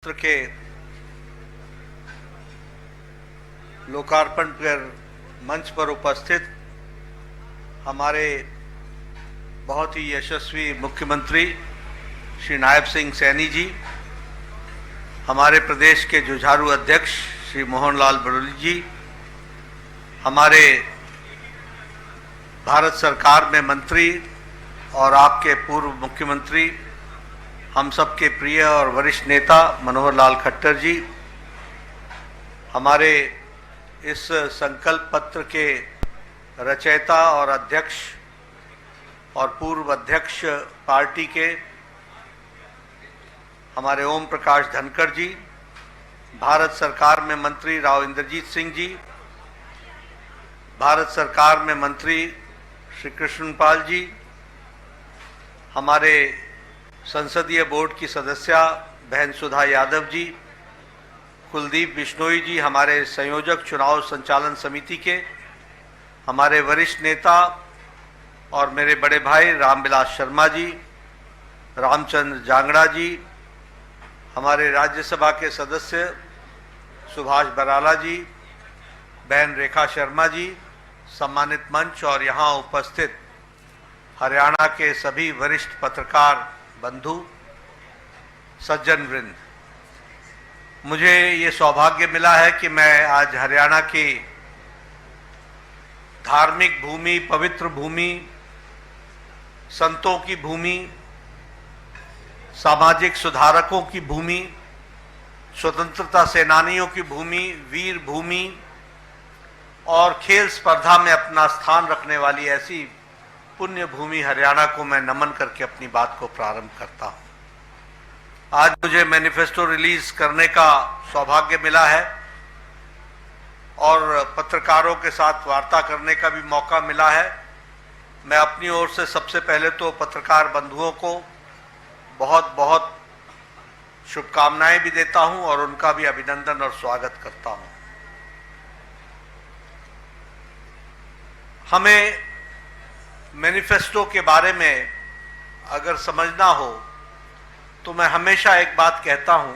के लोकार्पण पर मंच पर उपस्थित हमारे बहुत ही यशस्वी मुख्यमंत्री श्री नायब सिंह सैनी जी, हमारे प्रदेश के जुझारू अध्यक्ष श्री मोहन लाल बड़ोली जी, हमारे भारत सरकार में मंत्री और आपके पूर्व मुख्यमंत्री, हम सबके प्रिय और वरिष्ठ नेता मनोहर लाल खट्टर जी, हमारे इस संकल्प पत्र के रचयिता और अध्यक्ष और पूर्व अध्यक्ष पार्टी के हमारे ओम प्रकाश धनखड़ जी, भारत सरकार में मंत्री राव इंद्रजीत सिंह जी, भारत सरकार में मंत्री श्री कृष्णपाल जी, हमारे संसदीय बोर्ड की सदस्या बहन सुधा यादव जी, कुलदीप बिश्नोई जी, हमारे संयोजक चुनाव संचालन समिति के, हमारे वरिष्ठ नेता और मेरे बड़े भाई रामविलास शर्मा जी, रामचंद्र जांगड़ा जी, हमारे राज्यसभा के सदस्य सुभाष बराला जी, बहन रेखा शर्मा जी, सम्मानित मंच और यहाँ उपस्थित हरियाणा के सभी वरिष्ठ पत्रकार बंधु, सज्जन वृंद, मुझे ये सौभाग्य मिला है कि मैं आज हरियाणा की धार्मिक भूमि, पवित्र भूमि, संतों की भूमि, सामाजिक सुधारकों की भूमि, स्वतंत्रता सेनानियों की भूमि, वीर भूमि और खेल स्पर्धा में अपना स्थान रखने वाली ऐसी पुण्य भूमि हरियाणा को मैं नमन करके अपनी बात को प्रारंभ करता हूं। आज मुझे मैनिफेस्टो रिलीज करने का सौभाग्य मिला है और पत्रकारों के साथ वार्ता करने का भी मौका मिला है। मैं अपनी ओर से सबसे पहले तो पत्रकार बंधुओं को बहुत बहुत शुभकामनाएं भी देता हूं और उनका भी अभिनंदन और स्वागत करता हूं। हमें मैनिफेस्टो के बारे में अगर समझना हो तो मैं हमेशा एक बात कहता हूं,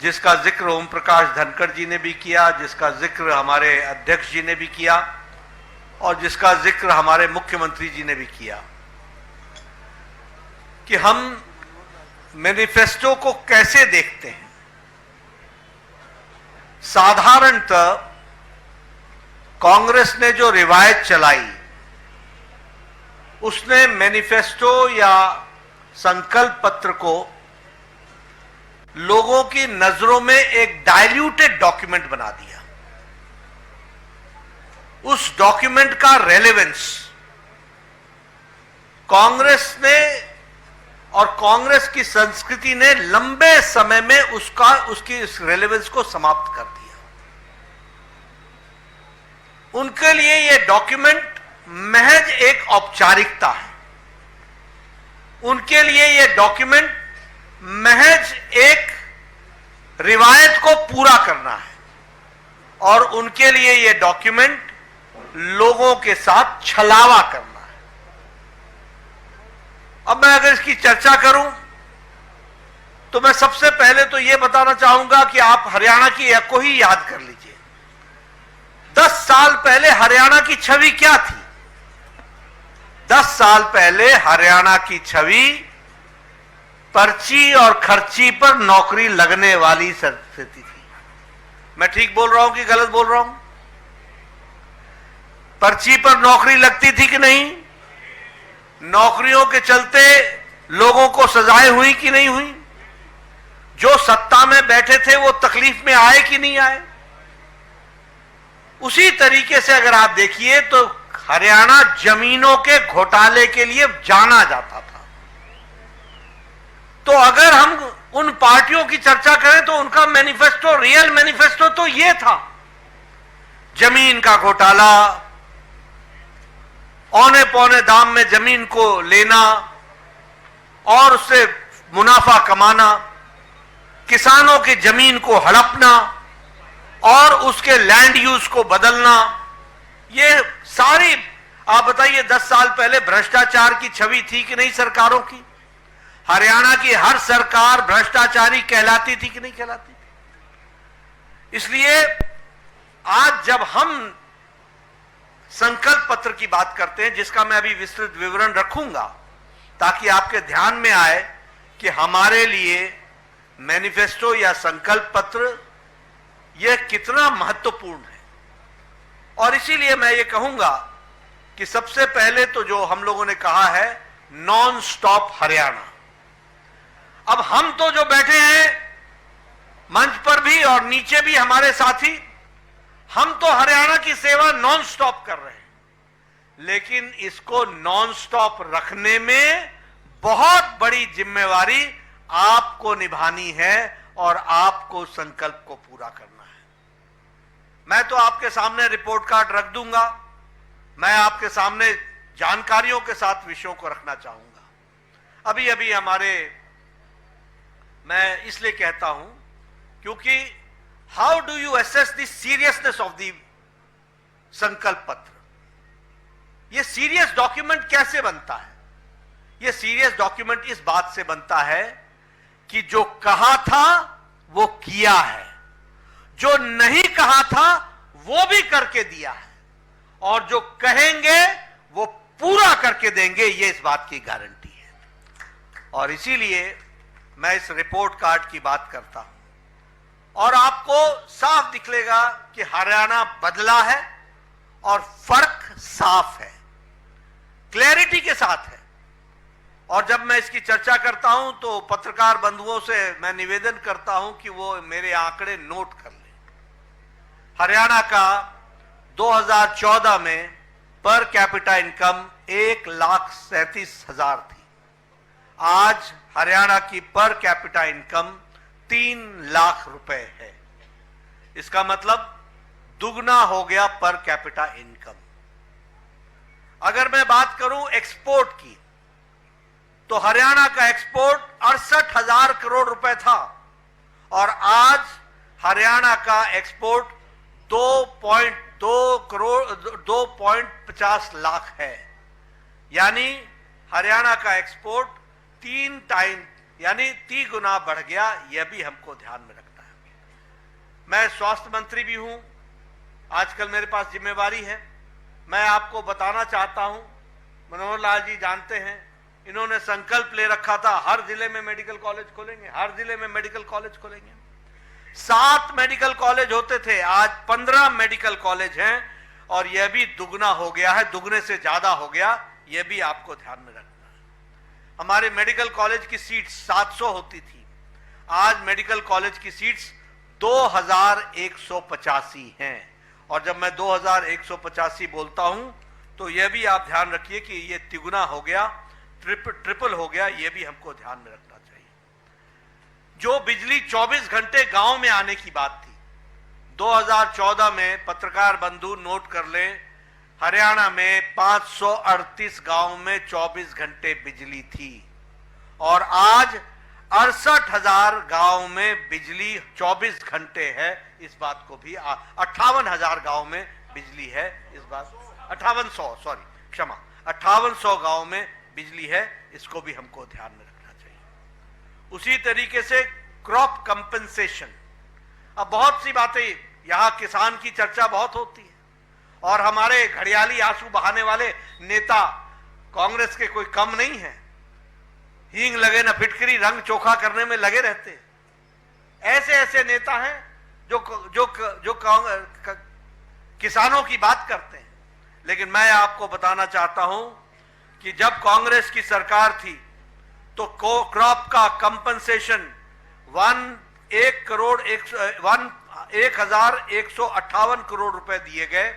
जिसका जिक्र ओम प्रकाश धनखड़ जी ने भी किया, जिसका जिक्र हमारे अध्यक्ष जी ने भी किया और जिसका जिक्र हमारे मुख्यमंत्री जी ने भी किया, कि हम मैनिफेस्टो को कैसे देखते हैं। साधारणतः कांग्रेस ने जो रिवायत चलाई उसने मैनिफेस्टो या संकल्प पत्र को लोगों की नजरों में एक डाइल्यूटेड डॉक्यूमेंट बना दिया। उस डॉक्यूमेंट का रेलेवेंस कांग्रेस ने और कांग्रेस की संस्कृति ने लंबे समय में उसकी इस रेलेवेंस को समाप्त कर दिया। उनके लिए यह डॉक्यूमेंट महज एक औपचारिकता है, उनके लिए यह डॉक्यूमेंट महज एक रिवायत को पूरा करना है और उनके लिए यह डॉक्यूमेंट लोगों के साथ छलावा करना है। अब मैं अगर इसकी चर्चा करूं तो मैं सबसे पहले तो यह बताना चाहूंगा कि आप हरियाणा की एक को ही याद कर लीजिए। 10 साल पहले हरियाणा की छवि क्या थी? 10 साल पहले हरियाणा की छवि पर्ची और खर्ची पर नौकरी लगने वाली स्थिति थी। मैं ठीक बोल रहा हूं कि गलत बोल रहा हूं? पर्ची पर नौकरी लगती थी कि नहीं? नौकरियों के चलते लोगों को सजाएं हुई कि नहीं हुई? जो सत्ता में बैठे थे वो तकलीफ में आए कि नहीं आए? उसी तरीके से अगर आप देखिए तो हरियाणा जमीनों के घोटाले के लिए जाना जाता था। तो अगर हम उन पार्टियों की चर्चा करें तो उनका मैनिफेस्टो, रियल मैनिफेस्टो तो यह था, जमीन का घोटाला, औने पौने दाम में जमीन को लेना और उससे मुनाफा कमाना, किसानों की जमीन को हड़पना और उसके लैंड यूज को बदलना। ये सारी, आप बताइए 10 साल पहले भ्रष्टाचार की छवि थी कि नहीं सरकारों की? हरियाणा की हर सरकार भ्रष्टाचारी कहलाती थी कि नहीं कहलाती थी? इसलिए आज जब हम संकल्प पत्र की बात करते हैं, जिसका मैं अभी विस्तृत विवरण रखूंगा ताकि आपके ध्यान में आए कि हमारे लिए मैनिफेस्टो या संकल्प पत्र यह कितना महत्वपूर्ण है। और इसीलिए मैं ये कहूंगा कि सबसे पहले तो जो हम लोगों ने कहा है नॉन स्टॉप हरियाणा। अब हम तो जो बैठे हैं मंच पर भी और नीचे भी हमारे साथी, हम तो हरियाणा की सेवा नॉन स्टॉप कर रहे हैं, लेकिन इसको नॉन स्टॉप रखने में बहुत बड़ी जिम्मेवारी आपको निभानी है और आपको संकल्प को पूरा करना है। मैं तो आपके सामने रिपोर्ट कार्ड रख दूंगा, मैं आपके सामने जानकारियों के साथ विषयों को रखना चाहूंगा। अभी अभी मैं इसलिए कहता हूं क्योंकि how do you assess the seriousness of the संकल्प पत्र? यह सीरियस डॉक्यूमेंट कैसे बनता है? यह सीरियस डॉक्यूमेंट इस बात से बनता है कि जो कहा था वो किया है, जो नहीं कहा था वो भी करके दिया है, और जो कहेंगे वो पूरा करके देंगे, ये इस बात की गारंटी है। और इसीलिए मैं इस रिपोर्ट कार्ड की बात करता हूं और आपको साफ दिखलेगा कि हरियाणा बदला है और फर्क साफ है, क्लैरिटी के साथ है। और जब मैं इसकी चर्चा करता हूं तो पत्रकार बंधुओं से मैं निवेदन करता हूं कि वो मेरे आंकड़े नोट कर लें। हरियाणा का 2014 में पर कैपिटा इनकम 1,37,000 थी। आज हरियाणा की पर कैपिटा इनकम 3 लाख रुपए है। इसका मतलब दुगना हो गया पर कैपिटा इनकम। अगर मैं बात करूं एक्सपोर्ट की, तो हरियाणा का एक्सपोर्ट 68,000 करोड़ रुपए था और आज हरियाणा का एक्सपोर्ट 2.50 लाख है। यानी हरियाणा का एक्सपोर्ट 3 टाइम यानी 3 गुना बढ़ गया। यह भी हमको ध्यान में रखना है। मैं स्वास्थ्य मंत्री भी हूं, आजकल मेरे पास जिम्मेवारी है। मैं आपको बताना चाहता हूं, मनोहर लाल जी जानते हैं, इन्होंने संकल्प ले रखा था हर जिले में मेडिकल कॉलेज खोलेंगे, हर जिले में मेडिकल कॉलेज खोलेंगे। 7 मेडिकल कॉलेज होते थे, आज 15 मेडिकल कॉलेज हैं और यह भी दुगना हो गया है, दुगने से ज्यादा हो गया। यह भी आपको ध्यान में रखना है। हमारे मेडिकल कॉलेज की सीट 700 होती थी, आज मेडिकल कॉलेज की सीट्स 2185 हैं। और जब मैं 2185 बोलता हूं तो यह भी आप ध्यान रखिए कि यह तिगुना हो गया, ट्रिपल हो गया। यह भी हमको ध्यान में रखना चाहिए। जो बिजली 24 घंटे गांव में आने की बात थी, 2014 में पत्रकार बंधु नोट कर ले, हरियाणा में 538 गांव में 24 घंटे बिजली थी और आज 68,000 गांव में बिजली 24 घंटे है। इस बात को भी 58,000 गांव में बिजली है। इस बात 5800 गांव में बिजली है। इसको भी हमको ध्यान में रखना चाहिए। उसी तरीके से क्रॉप कंपनसेशन, अब बहुत सी बातें, यहां किसान की चर्चा बहुत होती है और हमारे घड़ियाली आंसू बहाने वाले नेता कांग्रेस के कोई कम नहीं है। हींग लगे न फिटकरी, रंग चोखा करने में लगे रहते हैं। ऐसे ऐसे नेता हैं जो किसानों की बात करते हैं। लेकिन मैं आपको बताना चाहता हूं कि जब कांग्रेस की सरकार थी तो क्रॉप का कंपनसेशन 1,158 करोड़ रुपए दिए गए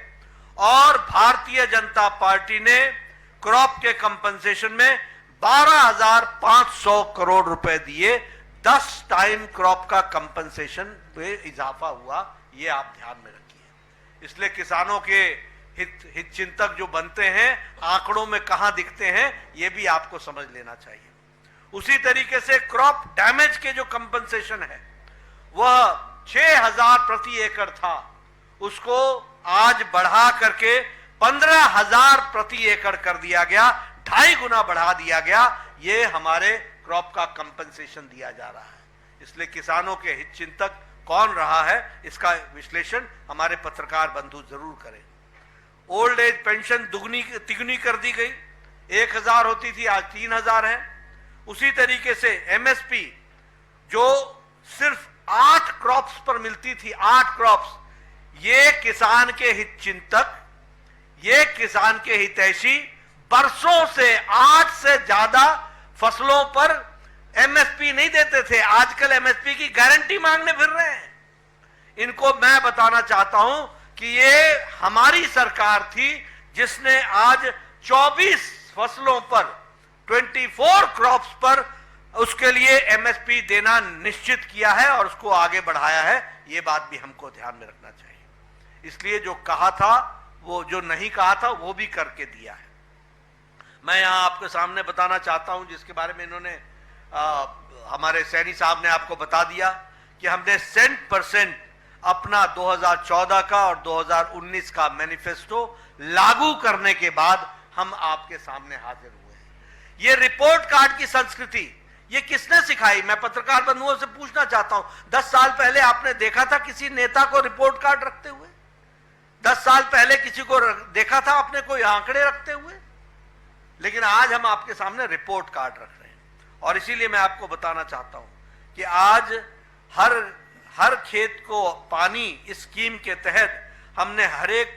और भारतीय जनता पार्टी ने क्रॉप के कंपनसेशन में 12,500 करोड़ रुपए दिए। 10 टाइम क्रॉप का कंपनसेशन पे इजाफा हुआ। ये आप ध्यान में रखिए। इसलिए किसानों के हित चिंतक जो बनते हैं, आंकड़ों में कहां दिखते हैं, यह भी आपको समझ लेना चाहिए। उसी तरीके से क्रॉप डैमेज के जो कंपनसेशन है वह 6,000 प्रति एकड़ था, उसको आज बढ़ा करके 15,000 प्रति एकड़ कर दिया गया, 2.5 गुना बढ़ा दिया गया। ये हमारे क्रॉप का कंपनसेशन दिया जा रहा है। इसलिए किसानों के हित चिंतक कौन रहा है, इसका विश्लेषण हमारे पत्रकार बंधु जरूर करें। ओल्ड एज पेंशन तिगुनी कर दी गई, 1000 होती थी, आज 3000 है। उसी तरीके से एमएसपी जो सिर्फ 8 क्रॉप्स पर मिलती थी, 8 क्रॉप्स, ये किसान के हित चिंतक, ये किसान के हितैषी बरसों से 8 से ज्यादा फसलों पर एमएसपी नहीं देते थे, आजकल एमएसपी की गारंटी मांगने फिर रहे हैं। इनको मैं बताना चाहता हूं कि ये हमारी सरकार थी जिसने आज 24 फसलों पर, 24 क्रॉप्स पर उसके लिए एमएसपी देना निश्चित किया है और उसको आगे बढ़ाया है। ये बात भी हमको ध्यान में रखना चाहिए। इसलिए जो कहा था, वो जो नहीं कहा था वो भी करके दिया है। मैं यहां आपके सामने बताना चाहता हूं, जिसके बारे में इन्होंने हमारे सैनी साहब ने आपको बता दिया कि हमने 100% अपना 2014 का और 2019 का मैनिफेस्टो लागू करने के बाद हम आपके सामने हाजिर हुए हैं। ये रिपोर्ट कार्ड की संस्कृति ये किसने सिखाई? मैं पत्रकार बंधुओं से पूछना चाहता हूं, 10 साल पहले आपने देखा था किसी नेता को रिपोर्ट कार्ड रखते हुए? 10 साल पहले किसी को देखा था आपने कोई आंकड़े रखते हुए? लेकिन आज हम आपके सामने रिपोर्ट कार्ड रख रहे हैं। और इसीलिए मैं आपको बताना चाहता हूं कि आज हर खेत को पानी स्कीम के तहत हमने हर एक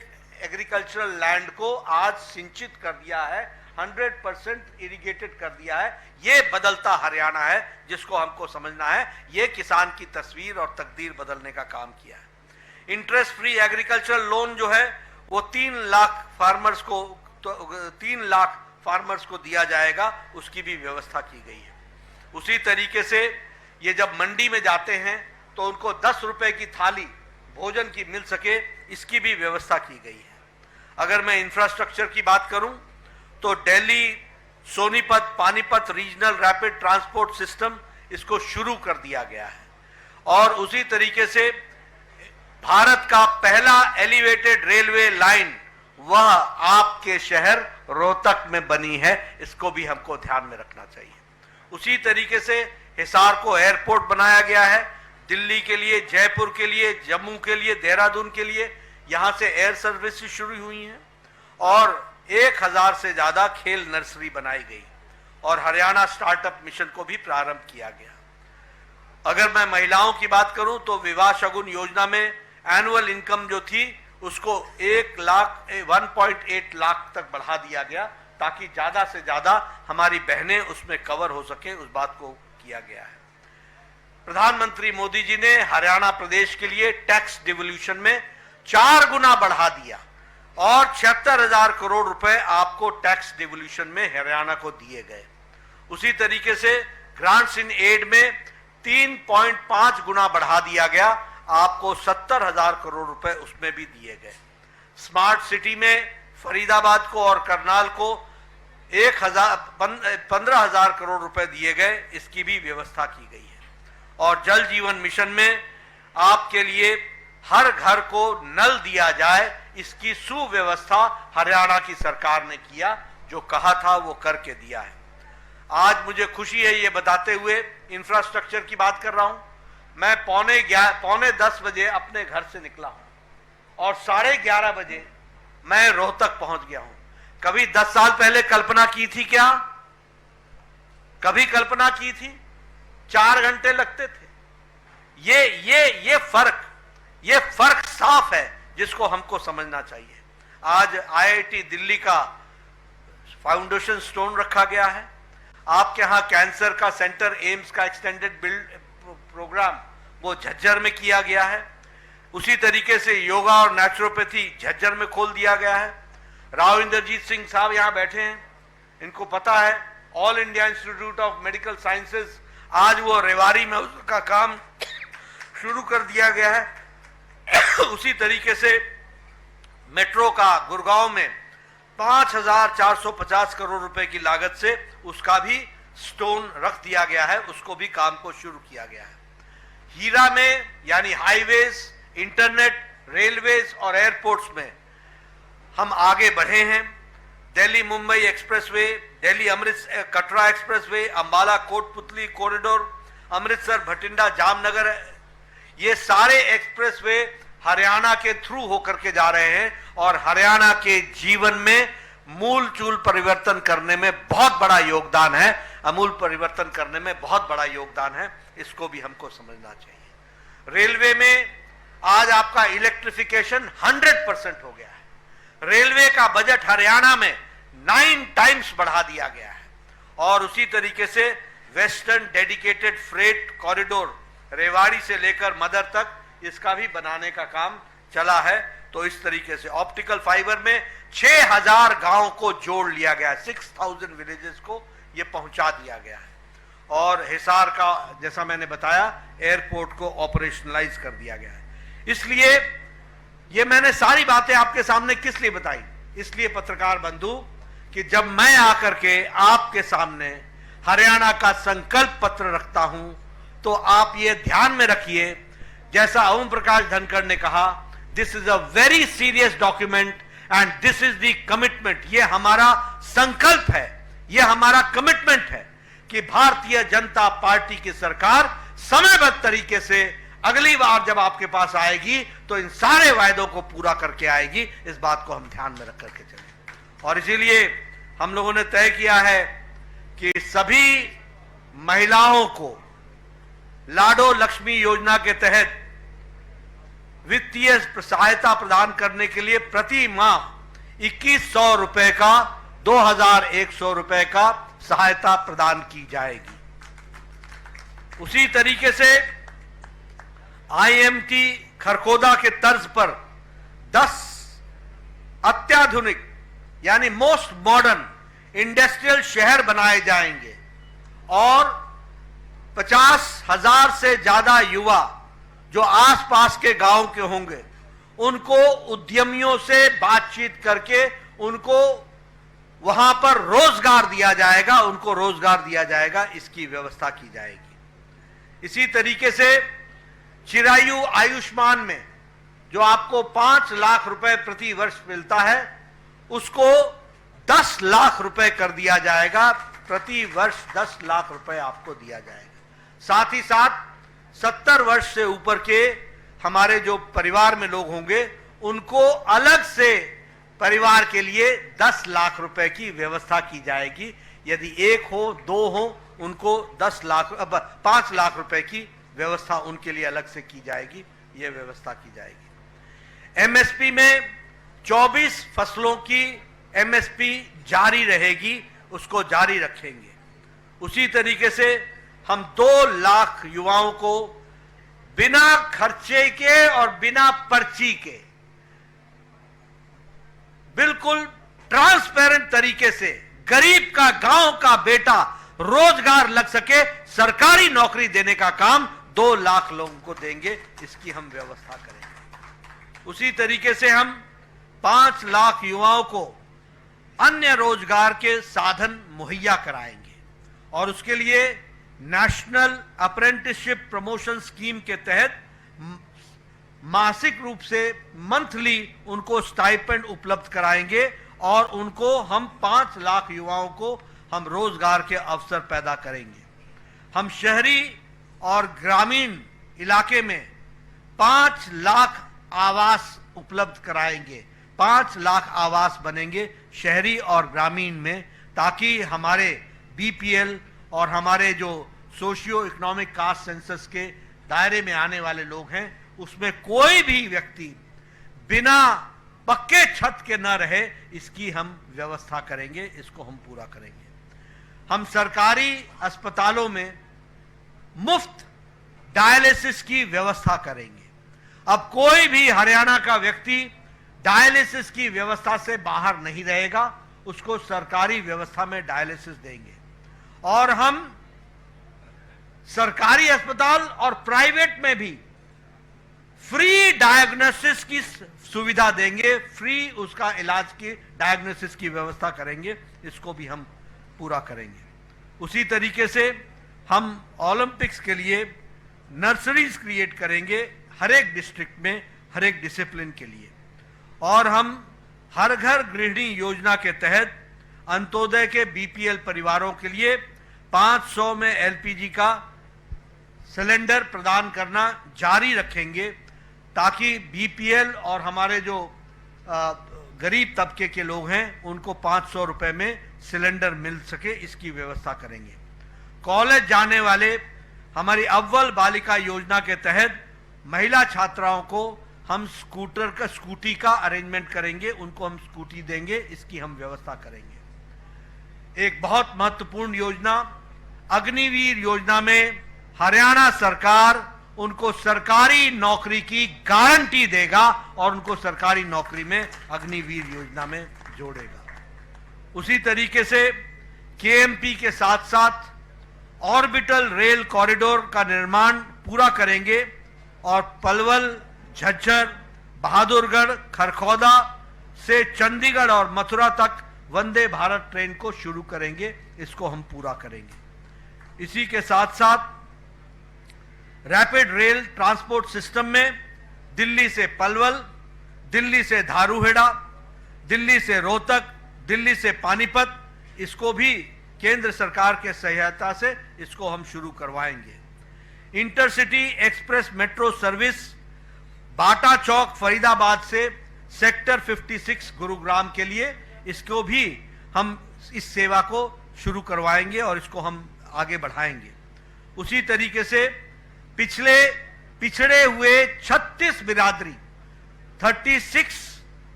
एग्रीकल्चरल लैंड को आज सिंचित कर दिया है, 100% इरिगेटेड कर दिया है। ये बदलता हरियाणा है जिसको हमको समझना है। ये किसान की तस्वीर और तकदीर बदलने का काम किया है। इंटरेस्ट फ्री एग्रीकल्चरल लोन जो है वो 3 लाख फार्मर्स को दिया जाएगा, उसकी भी व्यवस्था की गई है। उसी तरीके से ये जब मंडी में जाते हैं तो उनको 10 रुपए की थाली भोजन की मिल सके, इसकी भी व्यवस्था की गई है। अगर मैं इंफ्रास्ट्रक्चर की बात करूं तो Delhi Sonipat Panipat regional rapid transport system, इसको शुरू कर दिया गया है। और उसी तरीके से भारत का पहला एलिवेटेड रेलवे लाइन वह आपके शहर रोहतक में बनी है, इसको भी हमको ध्यान में रखना चाहिए। उसी तरीके से हिसार को एयरपोर्ट बनाया गया है, दिल्ली के लिए, जयपुर के लिए, जम्मू के लिए, देहरादून के लिए यहां से एयर सर्विस शुरू हुई है। और 1000 से ज्यादा खेल नर्सरी बनाई गई और हरियाणा स्टार्टअप मिशन को भी प्रारंभ किया गया। अगर मैं महिलाओं की बात करूं तो विवाह शगुन योजना में एनुअल इनकम जो थी उसको 1.8 लाख तक बढ़ा दिया गया ताकि ज्यादा से ज्यादा हमारी बहनें उसमें कवर हो सके, उस बात को किया गया है। प्रधानमंत्री मोदी जी ने हरियाणा प्रदेश के लिए टैक्स डिवोल्यूशन में 4 गुना बढ़ा दिया और 76,000 करोड़ रुपए आपको टैक्स डिवोल्यूशन में हरियाणा को दिए गए। उसी तरीके से ग्रांट्स इन एड में 3.5 गुना बढ़ा दिया गया, आपको 70,000 करोड़ रुपए उसमें भी दिए गए। स्मार्ट सिटी में फरीदाबाद को और करनाल को 15,000 करोड़ रुपए दिए गए, इसकी भी व्यवस्था की गई है। और जल जीवन मिशन में आपके लिए हर घर को नल दिया जाए, इसकी सुव्यवस्था हरियाणा की सरकार ने किया, जो कहा था वो करके दिया है। आज मुझे खुशी है ये बताते हुए, इंफ्रास्ट्रक्चर की बात कर रहा हूं, मैं पौने 10 बजे अपने घर से निकला हूं और 11:30 बजे मैं रोहतक पहुंच गया हूं। कभी 10 साल पहले कल्पना की थी क्या? कभी कल्पना की थी? 4 घंटे लगते थे। ये फर्क साफ है जिसको हमको समझना चाहिए। आज आईआईटी दिल्ली का फाउंडेशन स्टोन रखा गया है। आपके यहां कैंसर का सेंटर, एम्स का एक्सटेंडेड बिल्ड प्रोग्राम वो झज्जर में किया गया है। उसी तरीके से योगा और नेचुरोपैथी झज्जर में खोल दिया गया है। राव इंद्रजीत सिंह साहब यहां बैठे हैं, इनको पता है, all India institute of medical sciences, आज वो रेवाड़ी में उसका काम शुरू कर दिया गया है। उसी तरीके से मेट्रो का गुड़गांव में 5,450 करोड़ रुपए की लागत से उसका भी स्टोन रख दिया गया है, उसको भी काम को शुरू किया गया है। हीरा में यानी हाईवेज, इंटरनेट, रेलवेज और एयरपोर्ट्स में हम आगे बढ़े हैं। Delhi Mumbai expressway, Delhi Amritsar Katra expressway, Ambala Kotputli corridor, Amritsar Bathinda Jamnagar, ये सारे एक्सप्रेसवे हरियाणा के थ्रू होकर के जा रहे हैं और हरियाणा के जीवन में मूल चूल परिवर्तन करने में बहुत बड़ा योगदान है, अमूल परिवर्तन करने में बहुत बड़ा योगदान है। इसको भी हमको समझना चाहिए। रेलवे में आज आपका इलेक्ट्रिफिकेशन 100% हो गया है। रेलवे का बजट हरियाणा में 9 टाइम्स बढ़ा दिया गया है और उसी तरीके से western dedicated freight corridor Rewari से लेकर मदर तक इसका भी बनाने का काम चला है। तो इस तरीके से ऑप्टिकल फाइबर में 6000 गांव को जोड़ लिया गया है, 6000 विलेजेस को ये पहुंचा दिया गया है और हिसार का, जैसा मैंने बताया, एयरपोर्ट को ऑपरेशनलाइज कर दिया गया है। इसलिए ये मैंने सारी बातें आपके सामने किस लिए बताई, इसलिए पत्रकार बंधु कि जब मैं आकर के आपके सामने हरियाणा का संकल्प पत्र रखता हूं तो आप ये ध्यान में रखिए, जैसा ओम प्रकाश धनखड़ ने कहा, this is a very serious document and this is the commitment. ये हमारा संकल्प है, ये हमारा कमिटमेंट है कि भारतीय जनता पार्टी की सरकार समयबद्ध तरीके से अगली बार जब आपके पास आएगी तो इन सारे वायदों को पूरा करके आएगी। इस बात को हम ध्यान में रख करके चलें और इसीलिए हम लोगों ने तय किया है कि सभी महिलाओं को लाडो लक्ष्मी योजना के तहत वित्तीय सहायता प्रदान करने के लिए प्रति माह 2100 रुपए का 2100 रुपए का सहायता प्रदान की जाएगी। उसी तरीके से आईएमटी खरखोदा के तर्ज पर 10 अत्याधुनिक यानी मोस्ट मॉडर्न इंडस्ट्रियल शहर बनाए जाएंगे और 50,000 से ज्यादा युवा जो आसपास के गांव के होंगे उनको उद्यमियों से बातचीत करके उनको वहां पर रोजगार दिया जाएगा, उनको रोजगार दिया जाएगा, इसकी व्यवस्था की जाएगी। इसी तरीके से चिरायु आयुष्मान में जो आपको 5 लाख रुपए प्रति वर्ष मिलता है उसको 10 लाख रुपए कर दिया जाएगा, प्रति वर्ष 10 लाख रुपए आपको दिया जाएगा। साथ ही साथ 70 वर्ष से ऊपर के हमारे जो परिवार में लोग होंगे उनको अलग से परिवार के लिए 10 लाख रुपए की व्यवस्था की जाएगी। यदि 1 हो 2 हो उनको 5 लाख रुपए की व्यवस्था उनके लिए अलग से की जाएगी, यह व्यवस्था की जाएगी। एमएसपी में 24 फसलों की एमएसपी जारी रहेगी, उसको जारी रखेंगे। उसी तरीके से हम 2 लाख युवाओं को बिना खर्चे के और बिना पर्ची के बिल्कुल ट्रांसपेरेंट तरीके से गरीब का, गांव का बेटा रोजगार लग सके, सरकारी नौकरी देने का काम 2 लाख लोगों को देंगे, इसकी हम व्यवस्था करेंगे। उसी तरीके से हम 5 लाख युवाओं को अन्य रोजगार के साधन मुहैया कराएंगे और उसके लिए नेशनल अप्रेंटिसशिप प्रमोशन स्कीम के तहत मासिक रूप से मंथली उनको स्टाइपेंड उपलब्ध कराएंगे और उनको हम 5 लाख युवाओं को हम रोजगार के अवसर पैदा करेंगे। हम शहरी और ग्रामीण इलाके में 5 लाख आवास उपलब्ध कराएंगे, 5 लाख आवास बनेंगे शहरी और ग्रामीण में, ताकि हमारे बीपीएल और हमारे जो सोशियो इकोनॉमिक कास्ट सेंसस के दायरे में आने वाले लोग हैं उसमें कोई भी व्यक्ति बिना पक्के छत के न रहे, इसकी हम व्यवस्था करेंगे, इसको हम पूरा करेंगे। हम सरकारी अस्पतालों में मुफ्त डायलिसिस की व्यवस्था करेंगे। अब कोई भी हरियाणा का व्यक्ति डायलिसिस की व्यवस्था से बाहर नहीं रहेगा, उसको सरकारी व्यवस्था में डायलिसिस देंगे। और हम सरकारी अस्पताल और प्राइवेट में भी फ्री डायग्नोसिस की सुविधा देंगे, फ्री उसका इलाज की डायग्नोसिस की व्यवस्था करेंगे, इसको भी हम पूरा करेंगे। उसी तरीके से हम ओलंपिक्स के लिए नर्सरीज क्रिएट करेंगे हर एक डिस्ट्रिक्ट में, हर एक डिसिप्लिन के लिए। और हम हर घर गृहिणी योजना के तहत अंत्योदय के बीपीएल परिवारों के लिए 500 में एलपीजी का सिलेंडर प्रदान करना जारी रखेंगे, ताकि बीपीएल और हमारे जो गरीब तबके के लोग हैं उनको 500 रुपए में सिलेंडर मिल सके, इसकी व्यवस्था करेंगे। कॉलेज जाने वाले हमारी अव्वल बालिका योजना के तहत महिला छात्राओं को हम स्कूटी का अरेंजमेंट करेंगे, उनको हम स्कूटी देंगे, इसकी हम व्यवस्था करेंगे। एक बहुत महत्वपूर्ण योजना अग्निवीर योजना में हरियाणा सरकार उनको सरकारी नौकरी की गारंटी देगा और उनको सरकारी नौकरी में अग्निवीर योजना में जोड़ेगा। उसी तरीके से केएमपी के साथ साथ ऑर्बिटल रेल कॉरिडोर का निर्माण पूरा करेंगे और पलवल, झज्जर, बहादुरगढ़, खरखौदा से चंडीगढ़ और मथुरा तक वंदे भारत ट्रेन को शुरू करेंगे, इसको हम पूरा करेंगे। इसी के साथ साथ रैपिड रेल ट्रांसपोर्ट सिस्टम में दिल्ली से पलवल, दिल्ली से धारूहेड़ा, दिल्ली से रोहतक, दिल्ली से पानीपत, इसको भी केंद्र सरकार के सहायता से इसको हम शुरू करवाएंगे। इंटरसिटी एक्सप्रेस मेट्रो सर्विस बाटा चौक फरीदाबाद से सेक्टर 56 गुरुग्राम के लिए, इसको भी हम इस सेवा को शुरू करवाएंगे और इसको हम आगे बढ़ाएंगे। उसी तरीके से पिछड़े हुए 36 बिरादरी 36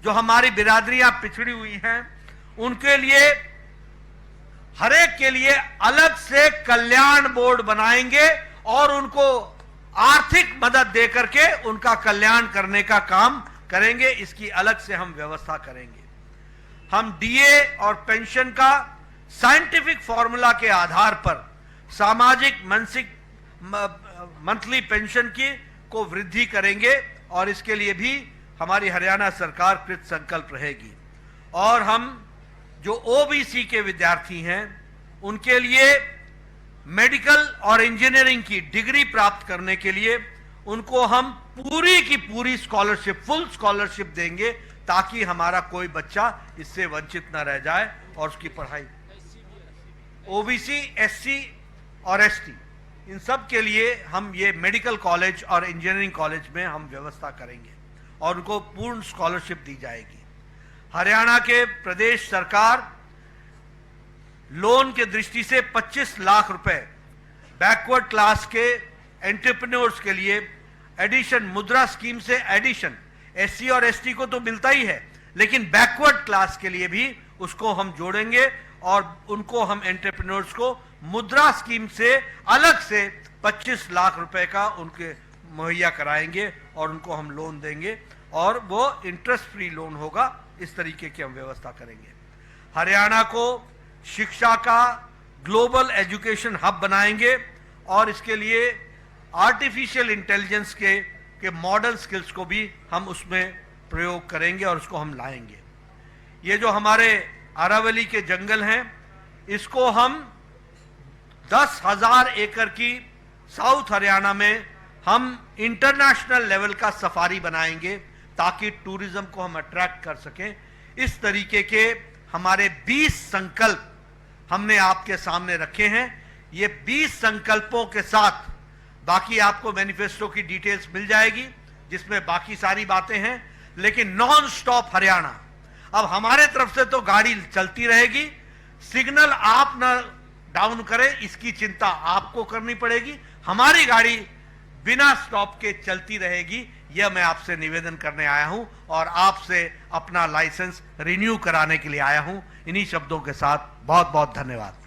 जो हमारी बिरादरियां पिछड़ी हुई हैं, उनके लिए हर एक के लिए अलग से कल्याण बोर्ड बनाएंगे और उनको आर्थिक मदद देकर के उनका कल्याण करने का काम करेंगे, इसकी अलग से हम व्यवस्था करेंगे। हम डीए और पेंशन का साइंटिफिक फॉर्मूला के आधार पर सामाजिक मानसिक मंथली पेंशन की को वृद्धि करेंगे और इसके लिए भी हमारी हरियाणा सरकार कृत संकल्प रहेगी। और हम जो ओबीसी के विद्यार्थी हैं उनके लिए मेडिकल और इंजीनियरिंग की डिग्री प्राप्त करने के लिए उनको हम पूरी की पूरी स्कॉलरशिप, फुल स्कॉलरशिप देंगे, ताकि हमारा कोई बच्चा इससे वंचित न रह जाए और उसकी पढ़ाई। ओबीसी, एससी और एसटी, इन सब के लिए हम ये मेडिकल कॉलेज और इंजीनियरिंग कॉलेज में हम व्यवस्था करेंगे और उनको पूर्ण स्कॉलरशिप दी जाएगी। हरियाणा के प्रदेश सरकार लोन के दृष्टि से 25 लाख रुपए बैकवर्ड क्लास के एंटरप्रेन्योर्स के लिए एडिशन, मुद्रा स्कीम से एडिशन, एससी और एसटी को तो मिलता ही है, लेकिन बैकवर्ड क्लास के लिए भी उसको हम जोड़ेंगे और उनको हम एंटरप्रेन्योर्स को मुद्रा स्कीम से अलग से 25 लाख रुपए का उनके मुहैया कराएंगे और उनको हम लोन देंगे और वो इंटरेस्ट फ्री लोन होगा। इस तरीके की हम व्यवस्था करेंगे। हरियाणा को शिक्षा का ग्लोबल एजुकेशन हब बनाएंगे और इसके लिए आर्टिफिशियल इंटेलिजेंस के मॉडर्न स्किल्स को भी हम उसमें प्रयोग करेंगे और उसको हम लाएंगे। ये जो हमारे अरावली के जंगल हैं, इसको हम 10,000 एकड़ की साउथ हरियाणा में हम इंटरनेशनल लेवल का सफारी बनाएंगे ताकि टूरिज्म को हम अट्रैक्ट कर सकें। इस तरीके के हमारे 20 संकल्प हमने आपके सामने रखे हैं। ये 20 संकल्पों के साथ बाकी आपको मैनिफेस्टो की डिटेल्स मिल जाएगी जिसमें बाकी सारी बातें हैं, लेकिन नॉन स्टॉप हरियाणा। अब हमारे तरफ से तो गाड़ी चलती रहेगी, सिग्नल आप ना डाउन करें इसकी चिंता आपको करनी पड़ेगी, हमारी गाड़ी बिना स्टॉप के चलती रहेगी। यह मैं आपसे निवेदन करने आया हूं और आपसे अपना लाइसेंस रिन्यू कराने के लिए आया हूं। इन्हीं शब्दों के साथ बहुत बहुत धन्यवाद।